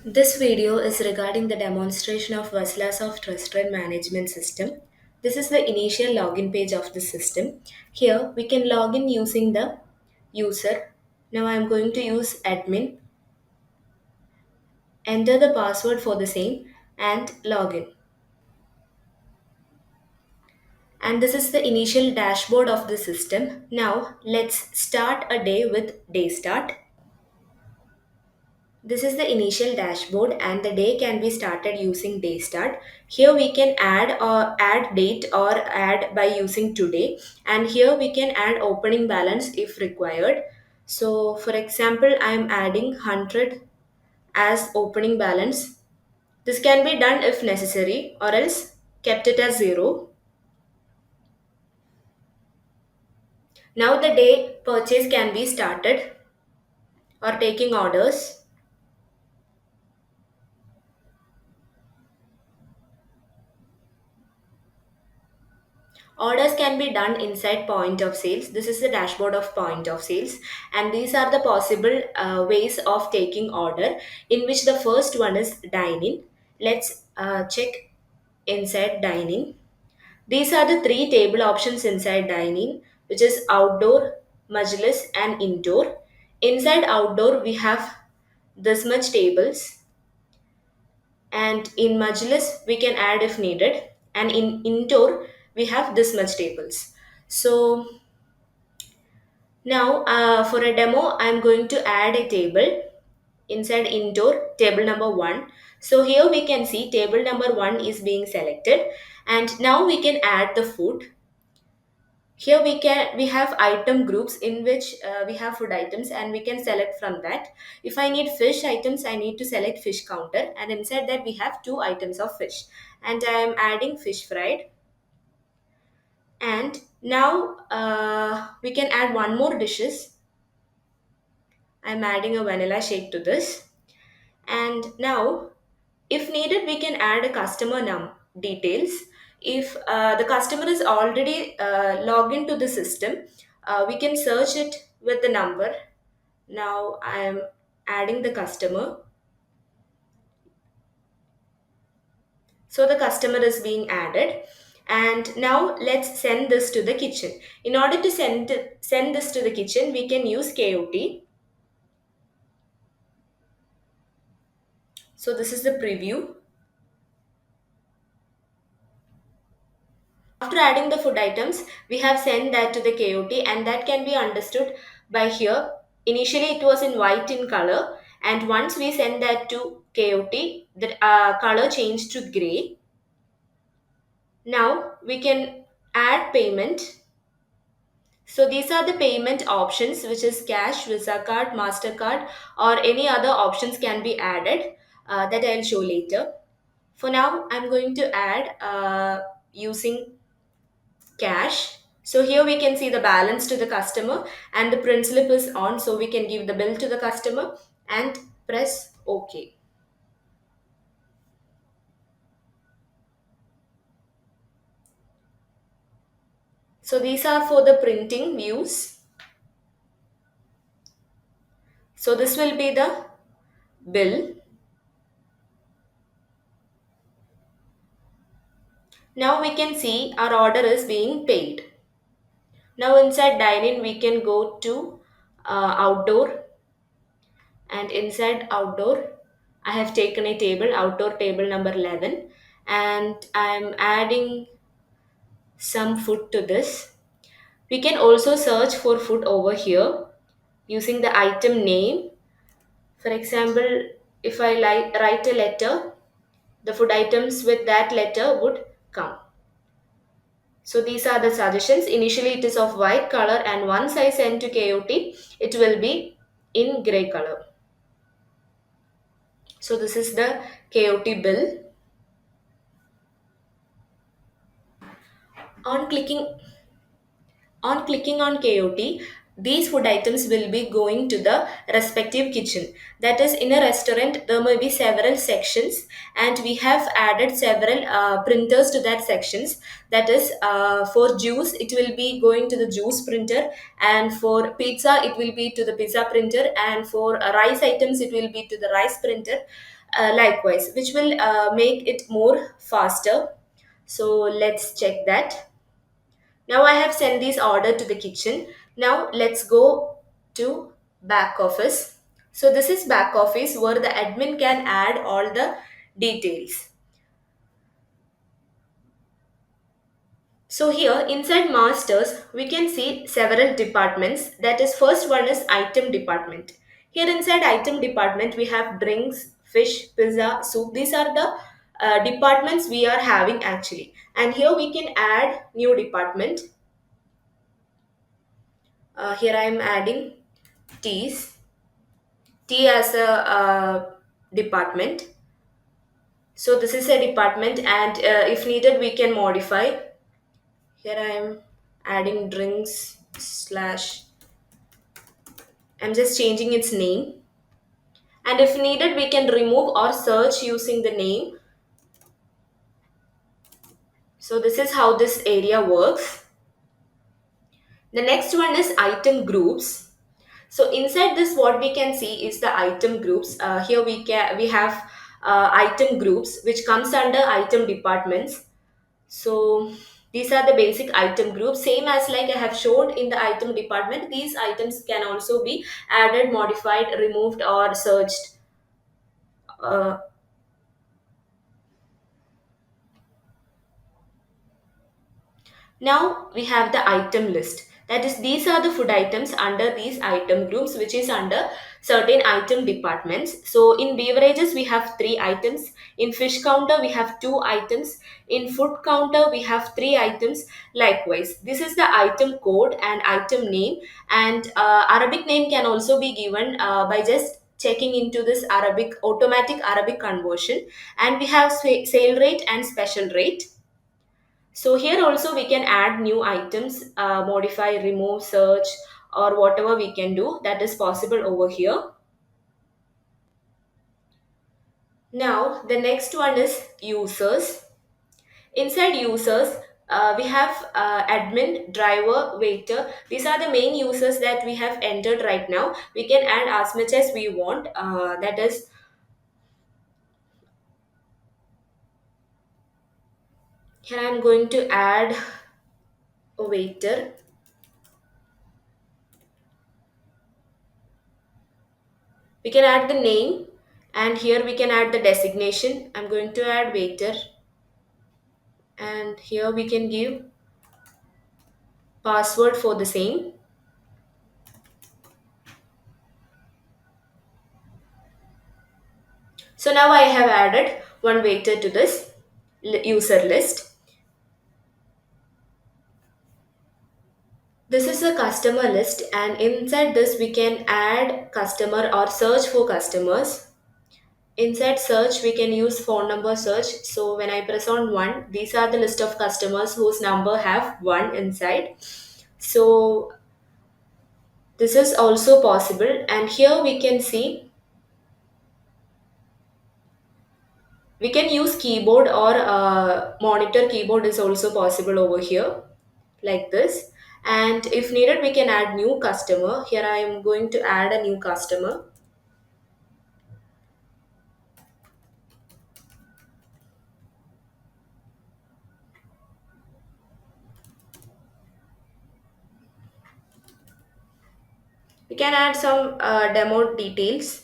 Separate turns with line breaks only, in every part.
This video is regarding the demonstration of WaslaSoft Restaurant Management System. This is the initial login page of the system. Here we can log in using the user. Now I am going to use admin, enter the password for the same and login. And this is the initial dashboard of the system. Now let's start a day with day start. This is the initial dashboard and the day can be started using day start. Here we can add date or add by using today, and here we can add opening balance if required. So for example, I am adding 100 as opening balance. This can be done if necessary or else kept it as 0. Now the day purchase can be started or taking orders. Orders can be done inside point of sales. This is the dashboard of point of sales, and these are the possible ways of taking order, in which the first one is dining. Let's check inside dining. These are the three table options inside dining, which is outdoor, majlis, and indoor. Inside outdoor, we have this much tables, and in majlis we can add if needed, and in indoor we have this much tables. So now for a demo I'm going to add a table inside indoor, table number 1. So here we can see table number 1 is being selected, and now we can add the food. Here we have item groups in which we have food items, and we can select from that. If I need fish items, I need to select fish counter, and inside that we have two items of fish, and I am adding fish fried. And now we can add one more dishes. I'm adding a vanilla shake to this. And now, if needed, we can add a customer details. If the customer is already logged into the system, we can search it with the number. Now I am adding the customer. So the customer is being added. And now let's send this to the kitchen. In order to send this to the kitchen, we can use KOT. So this is the preview. After adding the food items, we have sent that to the KOT, and that can be understood by here. Initially, it was in white in color, and once we send that to KOT, the color changed to gray. Now we can add payment. So these are the payment options, which is cash, Visa card, MasterCard, or any other options can be added that I'll show later. For now, I'm going to add using cash. So here we can see the balance to the customer, and the print slip is on, so we can give the bill to the customer and press OK. So these are for the printing views. So this will be the bill. Now we can see our order is being paid. Now inside dine-in we can go to outdoor, and inside outdoor I have taken a table, outdoor table number 11, and I am adding some food to this. We can also search for food over here using the item name. For example, if I write a letter, the food items with that letter would come. So these are the suggestions. Initially it is of white color, and once I send to KOT, it will be in gray color. So this is the KOT bill. On clicking on KOT, these food items will be going to the respective kitchen. That is, in a restaurant there may be several sections, and we have added several printers to that sections. That is, for juice it will be going to the juice printer, and for pizza it will be to the pizza printer, and for rice items it will be to the rice printer, likewise, which will make it more faster. So let's check that. Now I have sent this order to the kitchen. Now let's go to back office. So this is back office where the admin can add all the details. So here inside masters we can see several departments. That is, first one is item department. Here inside item department we have drinks, fish, pizza, soup. These are the departments we are having actually. And here we can add new department. Here I am adding teas, tea as a department. So this is a department, and if needed we can modify. Here I am adding drinks slash, I'm just changing its name, and if needed we can remove or search using the name. So this is how this area works. The next one is item groups. So inside this, what we can see is the item groups. Here we have item groups which comes under item departments. So these are the basic item groups, same as like I have showed in the item department. These items can also be added, modified, removed, or searched. Uh, Now we have the item list. That is, these are the food items under these item groups, which is under certain item departments. So in beverages we have three items. In fish counter we have two items. In food counter we have three items. Likewise, this is the item code and item name, and Arabic name can also be given by just checking into this Arabic automatic Arabic conversion. And we have sale rate and special rate. So here also we can add new items, modify, remove, search, or whatever we can do, that is possible over here. Now the next one is users. Inside users, we have admin, driver, waiter. These are the main users that we have entered right now. We can add as much as we want. That is, here I am going to add a waiter. We can add the name, and here we can add the designation. I'm going to add waiter, and here we can give password for the same. So now I have added one waiter to this user list. This is a customer list, and inside this we can add customer or search for customers. Inside search we can use phone number search. So when I press on 1, these are the list of customers whose number have 1 inside. So this is also possible, and here we can see we can use keyboard or monitor keyboard is also possible over here, like this. And if needed we can add new customer. Here I am going to add a new customer. We can add some demo details.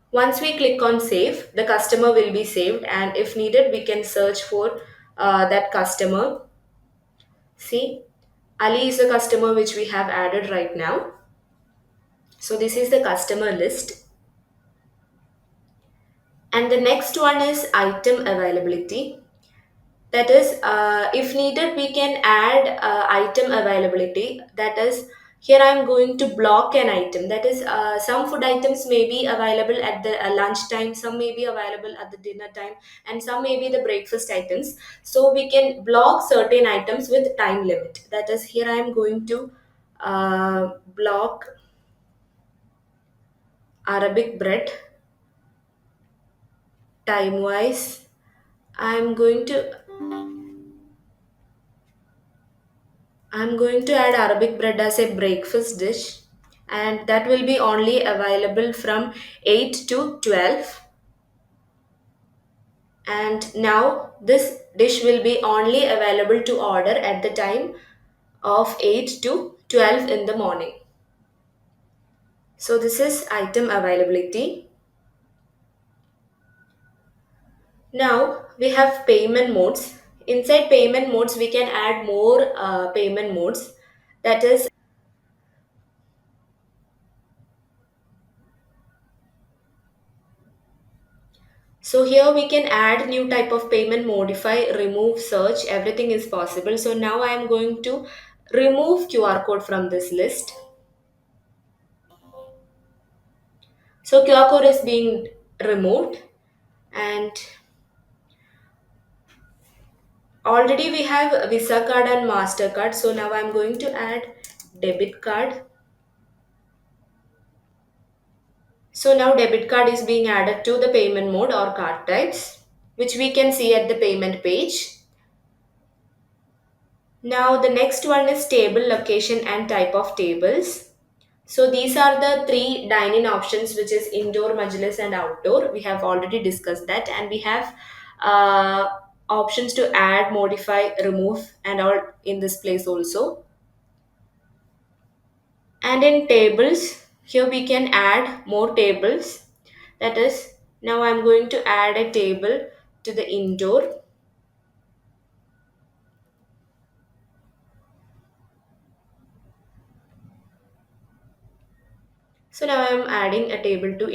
Once we click on save, the customer will be saved, and if needed we can search for that customer. See, Ali is a customer which we have added right now. So this is the customer list. And the next one is item availability. That is, if needed we can add item availability. That is, Here I am going to block an item. That is, some food items may be available at the lunch time, some may be available at the dinner time, and some may be the breakfast items. So we can block certain items with time limit. That is, here I am going to block Arabic bread time wise. I'm going to add Arabic bread as a breakfast dish, and that will be only available from 8 to 12. And now this dish will be only available to order at the time of 8 to 12 in the morning. So this is item availability. Now we have payment modes. Inside payment modes, we can add more payment modes. That is, so here we can add new type of payment, modify, remove, search, everything is possible. So now I am going to remove QR code from this list. So QR code is being removed, and already we have Visa card and MasterCard. So now I'm going to add debit card. So now debit card is being added to the payment mode or card types, which we can see at the payment page. Now the next one is table location and type of tables. So these are the three dine-in options, which is indoor, majlis, and outdoor. We have already discussed that, and we have uh, options to add, modify, remove, and all in this place also. And in tables, here we can add more tables. That is, now I'm going to add a table to the indoor. So now I'm adding a table to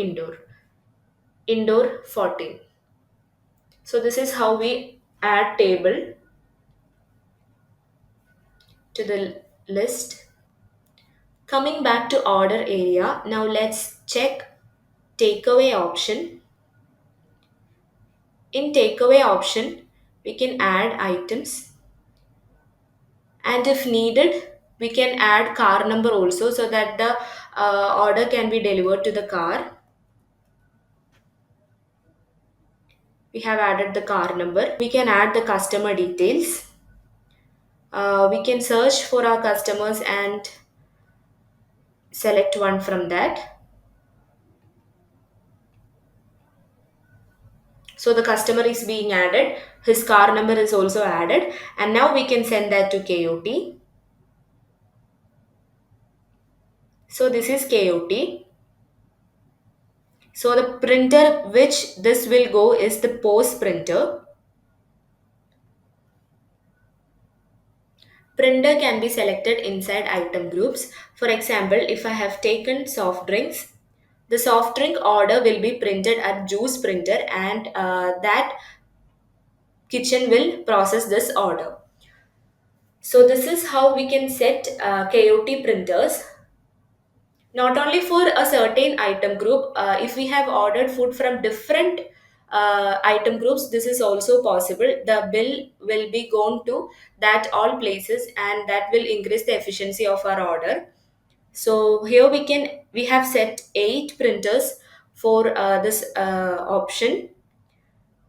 indoor 14. So this is how we add table to the list. Coming back to order area, now let's check takeaway option. In takeaway option, we can add items, and if needed, we can add car number also, so that the order can be delivered to the car. We have added the car number. We can add the customer details. We can search for our customers and select one from that. So the customer is being added, his car number is also added, and now we can send that to KOT. So this is KOT. So the printer which this will go is the POS printer. Printer can be selected inside item groups. For example, if I have taken soft drinks, the soft drink order will be printed at juice printer, and that kitchen will process this order. So this is how we can set KOT printers. Not only for a certain item group, if we have ordered food from different item groups, this is also possible. The bill will be gone to that all places, and that will increase the efficiency of our order. So here we have set 8 printers for this option,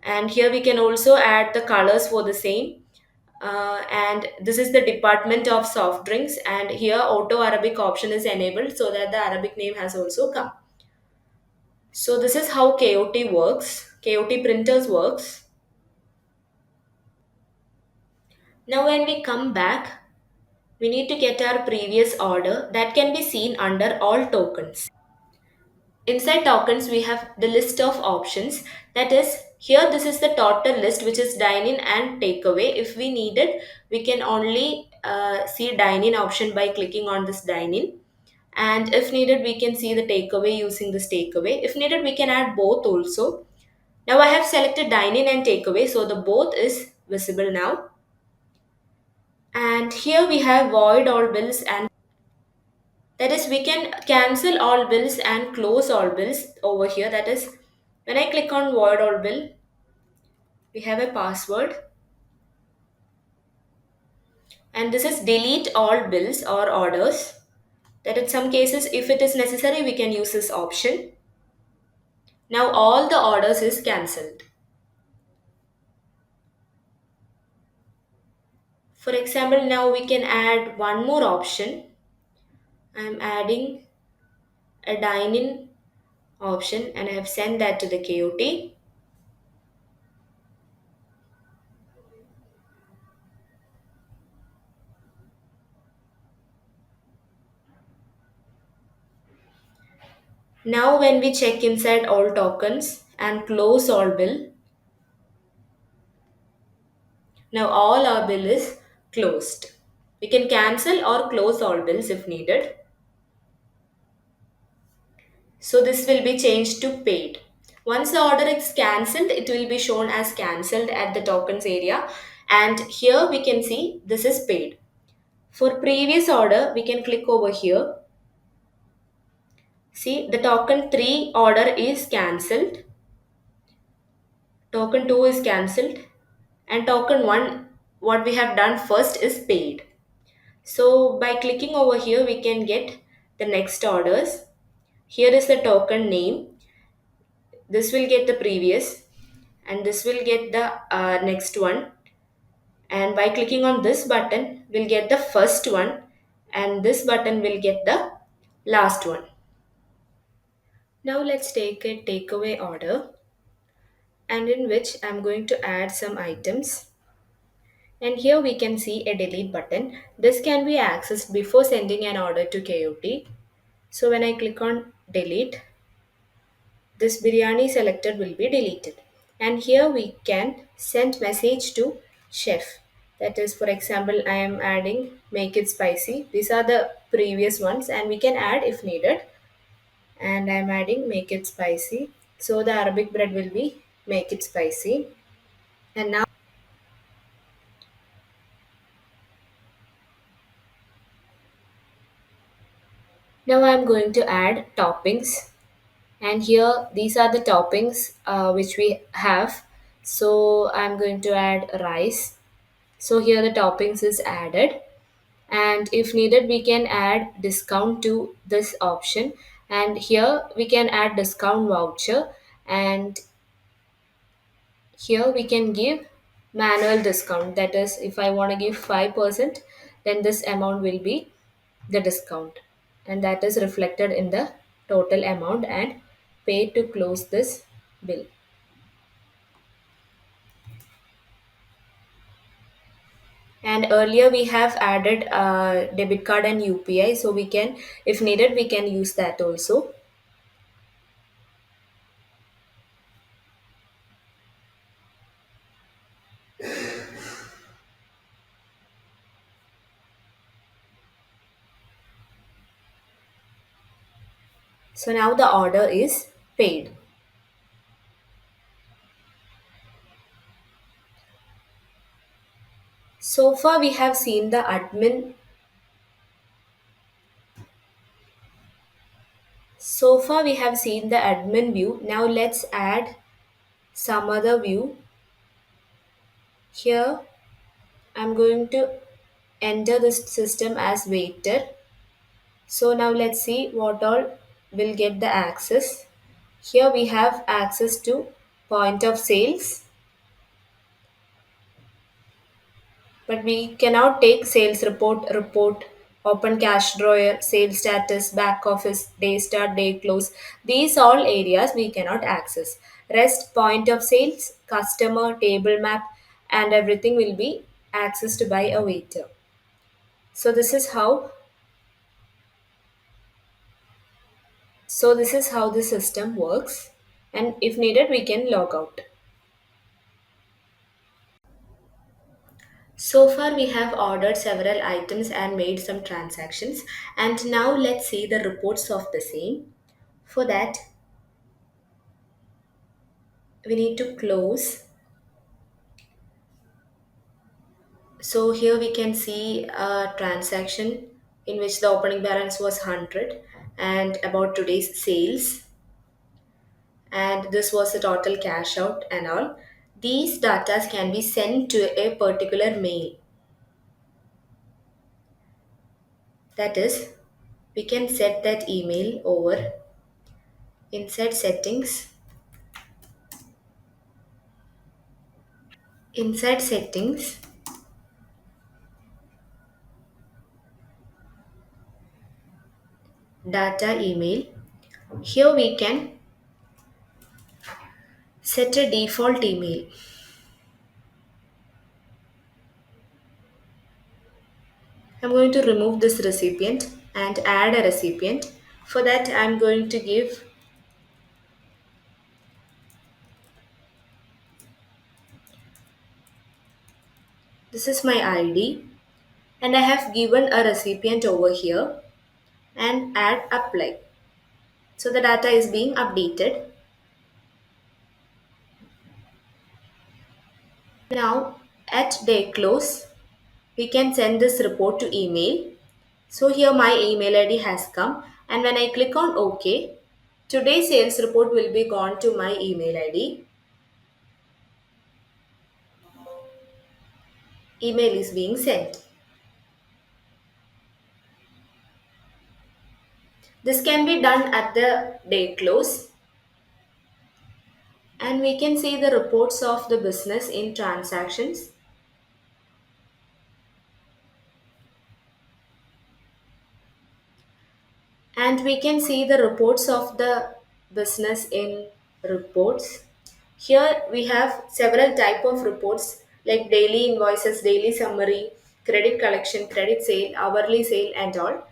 and here we can also add the colors for the same. And this is the department of soft drinks, and here auto Arabic option is enabled, so that the Arabic name has also come. So this is how KOT printers works. Now when we come back, we need to get our previous order that can be seen under all tokens. Inside tokens, we have the list of options. That is, here this is the total list, which is dine in and takeaway. If we need it, we can only see dine in option by clicking on this dine in. And if needed, we can see the takeaway using this takeaway. If needed, we can add both also. Now I have selected dine in and takeaway, so the both is visible now. And here we have void all bills and That is, we can cancel all bills and close all bills over here. That is, when I click on void all bill, we have a password, and this is delete all bills or orders. That in some cases, if it is necessary, we can use this option. Now all the orders is cancelled. For example, now we can add one more option. I'm adding a dine-in option and I have sent that to the KOT. Now when we check inside all tokens and close all bill, now all our bill is closed. We can cancel or close all bills if needed. So this will be changed to paid. Once the order is cancelled, it will be shown as cancelled at the tokens area. And here we can see this is paid. For previous order, we can click over here. See, the token 3 order is cancelled. Token 2 is cancelled. And token 1, what we have done first is paid. So by clicking over here, we can get the next orders. Here is the token name. This will get the previous, and this will get the next one. And by clicking on this button, we'll get the first one, and this button will get the last one. Now let's take a takeaway order, and in which I'm going to add some items. And here we can see a delete button. This can be accessed before sending an order to KOT. So when I click on delete, this biryani selected will be deleted. And here we can send message to chef. That is, for example, I am adding make it spicy. These are the previous ones, and we can add if needed. And I am adding make it spicy. So the Arabic bread will be make it spicy. And now I am going to add toppings. And here these are the toppings which we have. So I'm going to add rice. So here the toppings is added, and if needed we can add discount to this option, and here we can add discount voucher, and here we can give manual discount. That is, if I want to give 5%, then this amount will be the discount, and that is reflected in the total amount and paid to close this bill. And earlier we have added debit card and UPI, so we can, if needed, we can use that also. So now the order is paid. So far we have seen the admin. So far we have seen the admin view. Now let's add some other view. Here I'm going to enter this system as waiter. So now let's see what all will get the access. Here we have access to point of sales, but we cannot take sales report, open cash drawer, sales status, back office, day start, day close. These all areas we cannot access. Rest point of sales, customer, table map, and everything will be accessed by a waiter. So this is how the system works, and if needed we can log out. So far, we have ordered several items and made some transactions. And now let's see the reports of the same. For that, we need to close. So here we can see a transaction. in which the opening balance was 100, and about today's sales, and this was the total cash out and all. These data can be sent to a particular mail. That is, we can set that email over inside settings, inside settings, data email. Here we can set a default email. I'm going to remove this recipient and add a recipient. For that, I'm going to give, this is my ID, and I have given a recipient over here and add apply. So the data is being updated. Now at day close, we can send this report to email. So here my email ID has come, and when I click on OK, today's sales report will be gone to my email ID. Email is being sent. This can be done at the day close, and we can see the reports of the business in transactions. And we can see the reports of the business in reports. Here we have several type of reports like daily invoices, daily summary, credit collection, credit sale, hourly sale and all.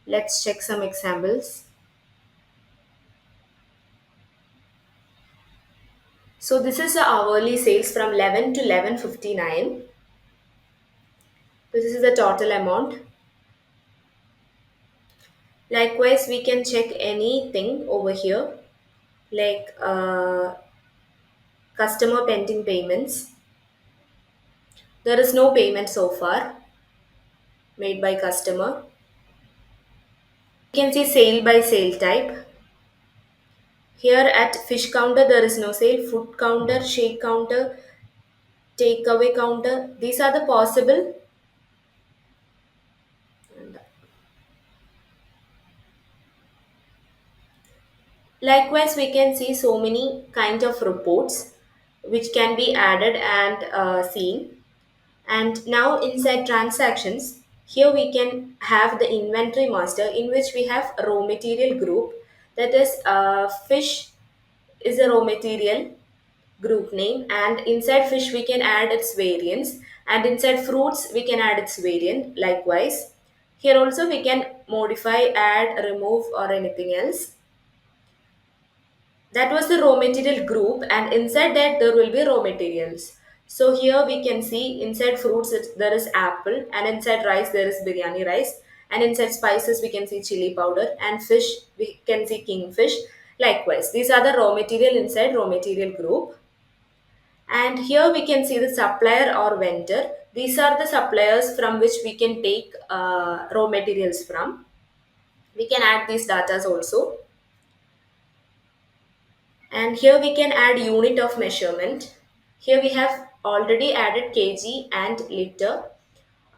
Let's check some examples. So this is the hourly sales from 11 to 11:59. This is the total amount. Likewise, we can check anything over here like customer pending payments. There is no payment so far made by customer. You can see sale by sale type. Here at fish counter there is no sale, food counter, shake counter, takeaway counter. These are the possible. Likewise, we can see so many kind of reports which can be added and seen. And now inside transactions, here we can have the inventory master in which we have raw material group. That is, fish is a raw material group name, and inside fish we can add its variants, and inside fruits we can add its variant. Likewise, here also we can modify, add, remove or anything else. That was the raw material group, and inside that there will be raw materials. So here we can see inside fruits there is apple, and inside rice there is biryani rice, and inside spices we can see chili powder, and fish we can see kingfish. Likewise, these are the raw material inside raw material group. And here we can see the supplier or vendor. These are the suppliers from which we can take raw materials from. We can add these datas also. And here we can add unit of measurement. Here we have already added kg and liter.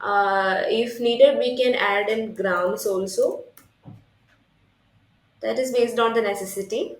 If needed, we can add in grams also. That is based on the necessity.